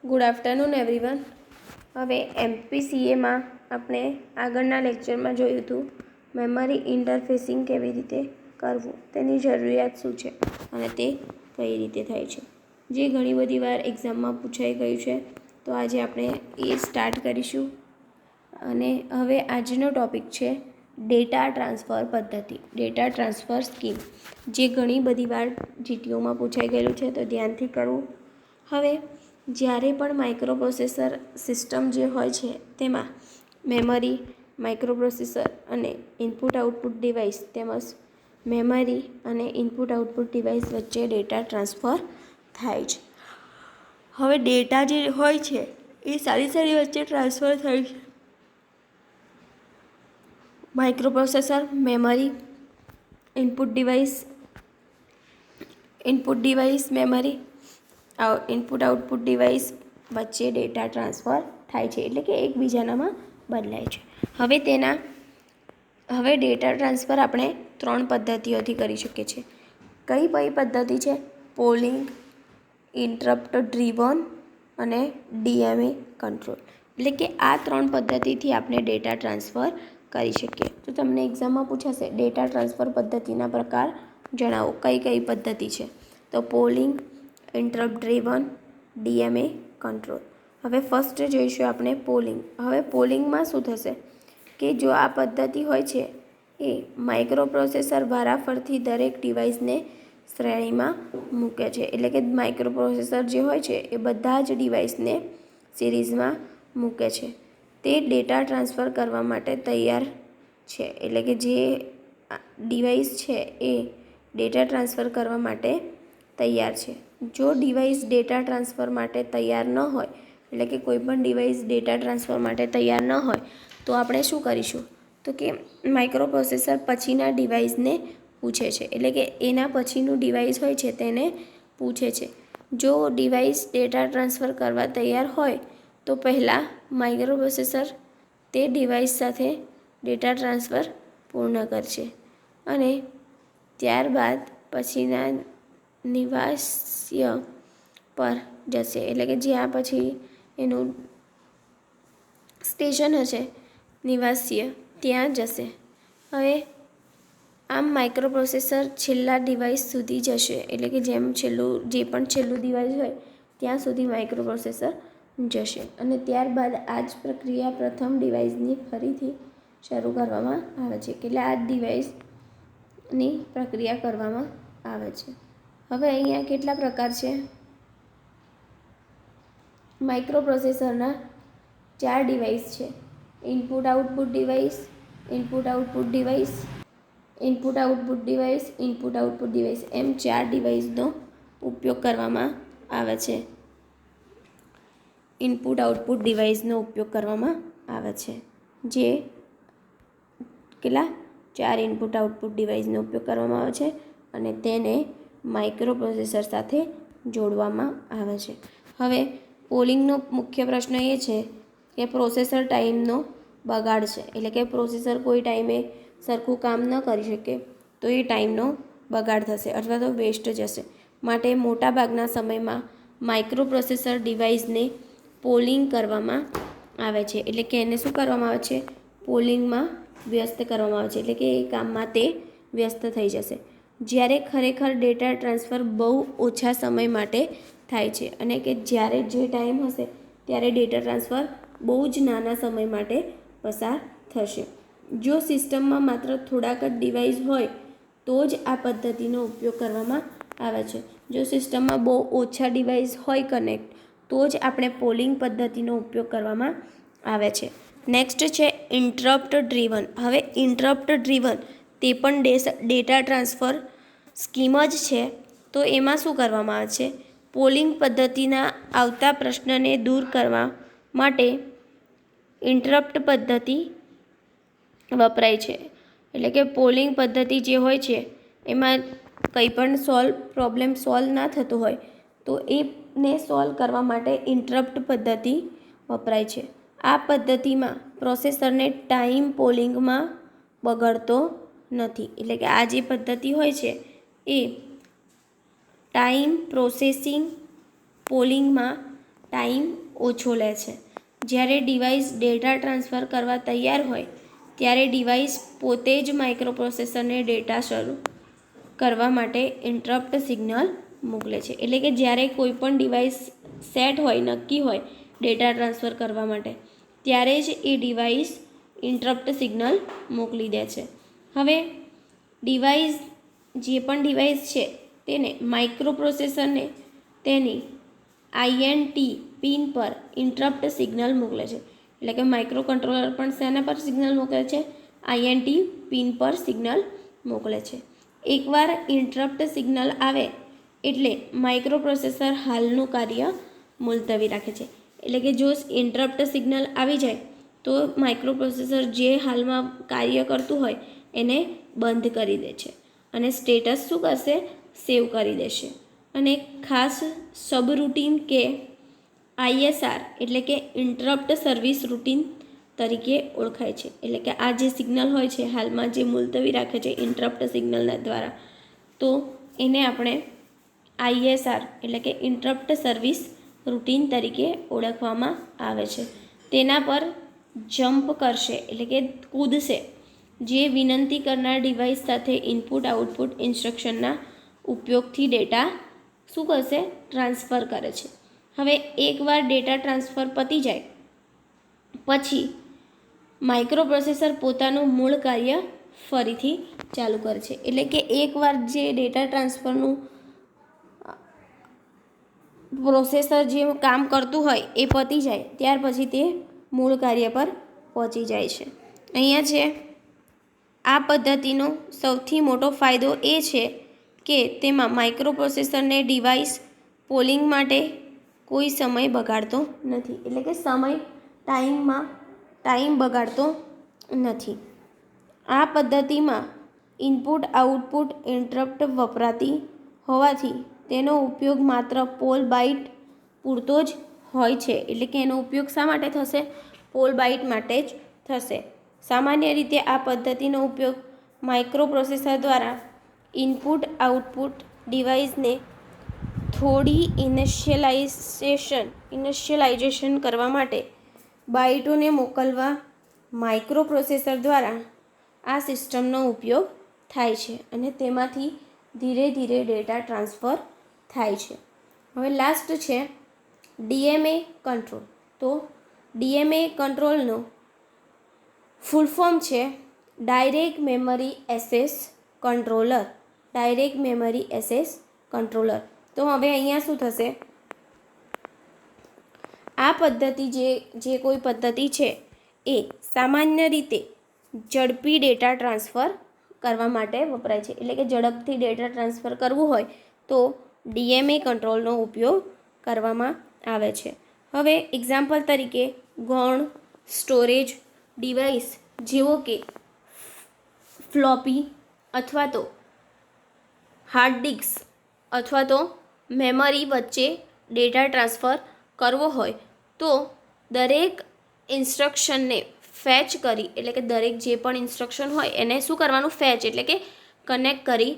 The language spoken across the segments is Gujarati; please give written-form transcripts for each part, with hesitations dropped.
Good afternoon everyone. હવે એમપીસીએમાં આપણે આગળના લેક્ચરમાં જોયું હતું મેમરી ઇન્ટરફેસિંગ કેવી રીતે કરવું, તેની જરૂરિયાત શું છે અને તે કઈ રીતે થાય છે, જે ઘણી બધી વાર એક્ઝામમાં પૂછાઈ ગયું છે. તો આજે આપણે એ સ્ટાર્ટ કરીશું. અને હવે આજનો ટૉપિક છે ડેટા ટ્રાન્સફર પદ્ધતિ, ડેટા ટ્રાન્સફર સ્કીમ, જે ઘણી બધી વાર જીટીઓમાં પૂછાઈ ગયેલું છે, તો ધ્યાનથી કરવું. હવે જ્યારે પણ માઇક્રોપ્રોસેસર સિસ્ટમ જે હોય છે તેમાં મેમરી, માઇક્રોપ્રોસેસર અને ઇનપુટ આઉટપુટ ડિવાઇસ તેમજ મેમરી અને ઇનપુટ આઉટપુટ ડિવાઇસ વચ્ચે ડેટા ટ્રાન્સફર થાય છે. હવે ડેટા જે હોય છે એ સારી વચ્ચે ટ્રાન્સફર થાય છે. Microprocessor, memory, input device, memory, input output device વચ્ચે ડેટા ટ્રાન્સફર થાય છે, એટલે કે એકબીજાનામાં બદલાય છે. હવે ડેટા ટ્રાન્સફર આપણે 3 પદ્ધતિઓથી કરી શકીએ છીએ. કઈ પદ્ધતિ છે? પોલિંગ, ઇન્ટરપ્ટ ડ્રીવન અને ડીએમએ કંટ્રોલ. એટલે કે આ 3 પદ્ધતિથી આપણે ડેટા ટ્રાન્સફર કરી શકીએ. તો તમને એક્ઝામમાં પૂછાશે ડેટા ટ્રાન્સફર પદ્ધતિના પ્રકાર જણાવો, કઈ પદ્ધતિ છે? તો polling, interrupt driven, DMA control. હવે ફર્સ્ટ જોઈશું આપણે પોલિંગ. હવે પોલિંગમાં શું થશે કે જો આ પદ્ધતિ હોય છે એ માઇક્રોપ્રોસેસર વારાફરતી દરેક ડિવાઇસને શ્રેણીમાં મૂકે છે. એટલે કે માઇક્રોપ્રોસેસર જે હોય છે એ બધા જ ડિવાઇસને સિરીઝમાં મૂકે છે. તે ડેટા ટ્રાન્સફર કરવા માટે તૈયાર છે. એટલે કે જે ડિવાઇસ છે એ ડેટા ટ્રાન્સફર કરવા માટે તૈયાર છે. જો ડિવાઇસ ડેટા ટ્રાન્સફર માટે તૈયાર ન હોય, એટલે કે કોઈપણ ડિવાઇસ ડેટા ટ્રાન્સફર માટે તૈયાર ન હોય, તો આપણે શું કરીશું? તો કે માઇક્રોપ્રોસેસર પછીના ડિવાઇસને પૂછે છે. એટલે કે એના પછીનું ડિવાઇસ હોય છે તેને પૂછે છે. જો ડિવાઇસ ડેટા ટ્રાન્સફર કરવા તૈયાર હોય તો પહેલાં માઇક્રોપ્રોસેસર તે ડિવાઇસ સાથે ડેટા ટ્રાન્સફર પૂર્ણ કરશે અને ત્યારબાદ પછીના નિવાસ્ય પર જશે. એટલે કે જ્યાં પછી એનું સ્ટેશન હશે નિવાસ્ય, ત્યાં જશે. હવે આમ માઇક્રોપ્રોસેસર છેલ્લા ડિવાઇસ સુધી જશે. એટલે કે જે પણ છેલ્લું ડિવાઇસ હોય ત્યાં સુધી માઇક્રોપ્રોસેસર જશે અને ત્યારબાદ આ જ પ્રક્રિયા પ્રથમ ડિવાઇસની ફરીથી શરૂ કરવામાં આવે છે. એટલે આ જ ડિવાઇસની પ્રક્રિયા કરવામાં આવે છે. હવે અહીંયા કેટલા પ્રકાર છે? માઇક્રોપ્રોસેસરના 4 ડિવાઇસ છે. Input output device, input output device, input output device, input output device, એમ 4 ડિવાઇસનો ઉપયોગ કરવામાં આવે છે. ઇનપુટ આઉટપુટ ડિવાઇસનો ઉપયોગ કરવામાં આવે છે. જે કેટલા 4 ઇનપુટ આઉટપુટ ડિવાઇસનો ઉપયોગ કરવામાં આવે છે અને તેને માઇક્રોપ્રોસેસર સાથે જોડવામાં આવે છે. હવે પોલિંગનો મુખ્ય પ્રશ્ન એ છે કે પ્રોસેસર ટાઈમનો બગાડ છે. એટલે કે પ્રોસેસર કોઈ ટાઈમે સરખું કામ ન કરી શકે તો એ ટાઈમનો બગાડ થશે અથવા તો વેસ્ટ જશે. માટે મોટાભાગના સમયમાં માઇક્રોપ્રોસેસર ડિવાઇસને પોલિંગ કરવામાં આવે છે. એટલે કે એને શું કરવામાં આવે છે? પોલિંગમાં વ્યસ્ત કરવામાં આવે છે. એટલે કે એ કામમાં તે વ્યસ્ત થઈ જશે. જ્યારે ખરેખર ડેટા ટ્રાન્સફર બહુ ઓછા સમય માટે થાય છે અને કે જ્યારે જે ટાઈમ હશે ત્યારે ડેટા ટ્રાન્સફર બહુ જ નાના સમય માટે પસાર થશે. જો સિસ્ટમમાં માત્ર થોડાક જ ડિવાઇસ હોય તો જ આ પદ્ધતિનો ઉપયોગ કરવામાં આવે છે. જો સિસ્ટમમાં બહુ ઓછા ડિવાઇસ હોય કનેક્ટ, તો જ આપણે પોલિંગ પદ્ધતિનો ઉપયોગ કરવામાં આવે છે. નેક્સ્ટ છે ઇન્ટરપ્ટ ડ્રીવન. હવે ઇન્ટરપ્ટ ડ્રીવન તે પણ ડેટા ટ્રાન્સફર સ્કીમ જ છે. તો એમાં શું કરવામાં આવે છે? પોલિંગ પદ્ધતિના આવતા પ્રશ્નને દૂર કરવા માટે ઇન્ટરપ્ટ પદ્ધતિ વપરાય છે. એટલે કે પોલિંગ પદ્ધતિ જે હોય છે એમાં કંઈ પણ પ્રોબ્લેમ સોલ્વ ના થતો હોય તો એને સોલ્વ કરવા માટે ઇન્ટરપ્ટ પદ્ધતિ વપરાય છે. આ પદ્ધતિમાં પ્રોસેસરને ટાઈમ પોલિંગમાં બગડતો નથી. એટલે કે આ જે પદ્ધતિ હોય છે એ ટાઈમ પ્રોસેસિંગ પોલિંગમાં ટાઈમ ઓછો લે છે. જ્યારે ડિવાઇસ ડેટા ટ્રાન્સફર કરવા તૈયાર હોય ત્યારે ડિવાઇસ પોતે જ માઇક્રોપ્રોસેસરને ડેટા શરૂ કરવા માટે ઇન્ટરપ્ટ સિગ્નલ મોકલે છે. એટલે કે જ્યારે કોઈ પણ ડિવાઇસ સેટ હોય, નક્કી હોય ડેટા ટ્રાન્સફર કરવા માટે, ત્યારે જ એ ડિવાઇસ ઇન્ટરપ્ટ સિગ્નલ મોકલી દે છે. હવે ડિવાઇસ જે પણ ડિવાઇસ છે તેને માઇક્રોપ્રોસેસરને તેની આઈએનટી પિન પર ઇન્ટરપ્ટ સિગ્નલ મોકલે છે. એટલે કે માઇક્રો કંટ્રોલર પણ શેના પર સિગ્નલ મોકલે છે? આઈએનટી પિન પર સિગ્નલ મોકલે છે. એકવાર ઇન્ટરપ્ટ સિગ્નલ આવે એટલે માઇક્રોપ્રોસેસર હાલનું કાર્ય મુલતવી રાખે છે. એટલે કે જો ઇન્ટરપ્ટ સિગ્નલ આવી જાય તો માઇક્રોપ્રોસેસર જે હાલમાં કાર્ય કરતું હોય એને બંધ કરી દે છે અને સ્ટેટસ શું કરશે? સેવ કરી દેશે. અને ખાસ સબરૂટીન કે આઈએસઆર એટલે કે ઇન્ટરપ્ટ સર્વિસ રૂટીન તરીકે ઓળખાય છે. એટલે કે આ જે સિગ્નલ હોય છે હાલમાં જે મુલતવી રાખે છે ઇન્ટરપ્ટ સિગ્નલના દ્વારા, તો એને આપણે આઈએસઆર એટલે કે ઇન્ટરપ્ટ સર્વિસ રૂટીન તરીકે ઓળખવામાં આવે છે. તેના પર જમ્પ કરશે એટલે કે કૂદશે જે વિનંતી કરનાર ડિવાઇસ સાથે ઇનપુટ આઉટપુટ ઇન્સ્ટ્રક્શનના ઉપયોગથી ડેટા શું કરશે? ટ્રાન્સફર કરે છે. હવે એકવાર ડેટા ટ્રાન્સફર પતી જાય પછી માઇક્રોપ્રોસેસર પોતાનું મૂળ કાર્ય ફરીથી ચાલુ કરે છે. એટલે કે એકવાર જે ડેટા ટ્રાન્સફરનું પ્રોસેસર જે કામ કરતું હોય એ પતી જાય ત્યાર પછી તે મૂળ કાર્ય પર પહોંચી જાય છે. અહીંયા છે આ પદ્ધતિનો સૌથી મોટો ફાયદો એ છે કે તેમાં માઇક્રોપ્રોસેસરને ડિવાઇસ પોલિંગ માટે કોઈ સમય બગાડતો નથી. એટલે કે ટાઈમ બગાડતો નથી. આ પદ્ધતિમાં ઇનપુટ આઉટપુટ ઇન્ટરપ્ટ વપરાતી હોવાથી તેનો ઉપયોગ માત્ર પોલ બાઇટ પૂરતો જ હોય છે. એટલે કે એનો ઉપયોગ શા માટે થશે? પોલ બાઇટ માટે જ થશે. સામાન્ય રીતે આ પદ્ધતિનો ઉપયોગ માઇક્રોપ્રોસેસર દ્વારા ઇનપુટ આઉટપુટ ડિવાઇસને થોડી ઇનિશિયલાઇઝેશન કરવા માટે બાઇટોને મોકલવા માઇક્રોપ્રોસેસર દ્વારા આ સિસ્ટમનો ઉપયોગ થાય છે અને તેમાંથી ધીરે ધીરે ડેટા ટ્રાન્સફર થાય છે. હવે લાસ્ટ છે ડીએમએ કંટ્રોલ. તો ડીએમએ કંટ્રોલનો ફૂલ ફોર્મ છે direct memory access controller. Direct memory access controller. તો હવે અહીંયા શું થશે? આ પદ્ધતિ જે કોઈ પદ્ધતિ છે એ સામાન્ય રીતે ઝડપી ડેટા ટ્રાન્સફર કરવા માટે વપરાય છે. એટલે કે ઝડપથી ડેટા ટ્રાન્સફર કરવું હોય તો ડીએમએ કંટ્રોલનો ઉપયોગ કરવામાં આવે છે. હવે એક્ઝામ્પલ તરીકે ગૌણ સ્ટોરેજ ડિવાઇસ જેવો કે ફ્લોપી અથવા તો હાર્ડ ડિસ્ક અથવા તો મેમરી વચ્ચે ડેટા ટ્રાન્સફર કરવો હોય તો દરેક ઇન્સ્ટ્રક્શનને ફેચ કરી, એટલે કે દરેક જે પણ ઇન્સ્ટ્રક્શન હોય એને શું કરવાનું? ફેચ એટલે કે કનેક્ટ કરી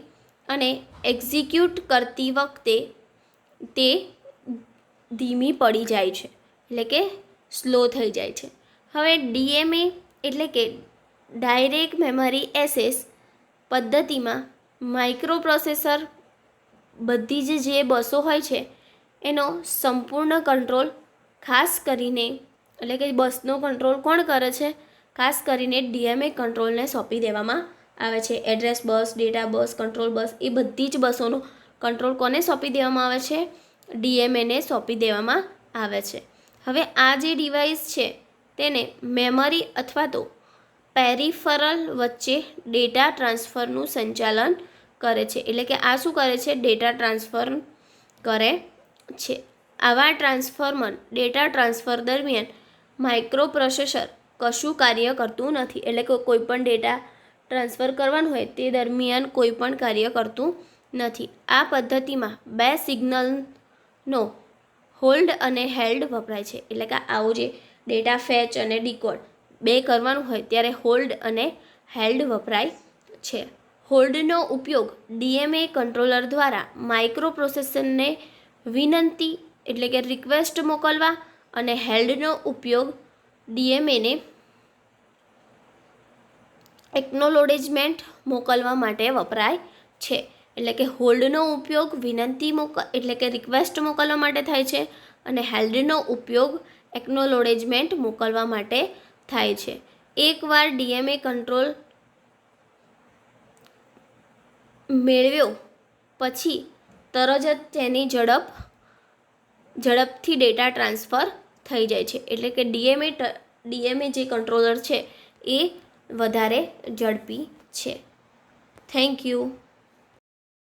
અને એક્ઝિક્યુટ કરતી વખતે તે ધીમી પડી જાય છે, એટલે કે સ્લો થઈ જાય છે. હવે ડીએમએ એટલે કે ડાયરેક્ટ મેમરી એક્સેસ પદ્ધતિમાં માઇક્રોપ્રોસેસર બધી જ જે બસો હોય છે એનો સંપૂર્ણ કંટ્રોલ ખાસ કરીને, એટલે કે બસનો કંટ્રોલ કોણ કરે છે? ખાસ કરીને ડીએમએ કંટ્રોલને સોંપી દેવામાં આવે છે. Address bus, data bus, control bus એ બધી જ બસોનો કંટ્રોલ કોને સોંપી દેવામાં આવે છે? ડીએમએને સોંપી દેવામાં આવે છે. હવે આ જે ડિવાઇસ છે તેને મેમરી અથવા તો પેરિફરલ વચ્ચે ડેટા ટ્રાન્સફરનું સંચાલન કરે છે. એટલે કે આ શું કરે છે? ડેટા ટ્રાન્સફર કરે છે. આવા ડેટા ટ્રાન્સફર દરમિયાન માઇક્રોપ્રોસેસર કશું કાર્ય કરતું નથી. એટલે કે કોઈ પણ ડેટા ટ્રાન્સફર કરવાનું હોય તે દરમિયાન કોઈ પણ કાર્ય કરતું નથી. આ પદ્ધતિમાં બે સિગ્નલનો હોલ્ડ અને હેલ્ડ વપરાય છે. એટલે કે આવું જે ડેટા ફેચ અને ડીકોડ બે કરવાનું હોય ત્યારે હોલ્ડ અને હેલ્ડ વપરાય છે. હોલ્ડનો ઉપયોગ ડીએમએ કંટ્રોલર દ્વારા માઇક્રોપ્રોસેસરને વિનંતી એટલે કે રિક્વેસ્ટ મોકલવા અને હેલ્ડનો ઉપયોગ ડીએમએને એકનોલોજમેન્ટ મોકલવા માટે વપરાય છે. એટલે કે હોલ્ડનો ઉપયોગ વિનંતી એટલે કે રિક્વેસ્ટ મોકલવા માટે થાય છે અને હેલ્ડનો ઉપયોગ એકનોલોજમેન્ટ મોકલવા માટે થાય છે. એકવાર ડીએમએ કંટ્રોલ મેળવ્યો પછી તરત જ તેની ઝડપથી ડેટા ટ્રાન્સફર થઈ જાય છે. એટલે કે ડીએમએ જે કંટ્રોલર છે એ વધારે ઝડપી છે. Thank you.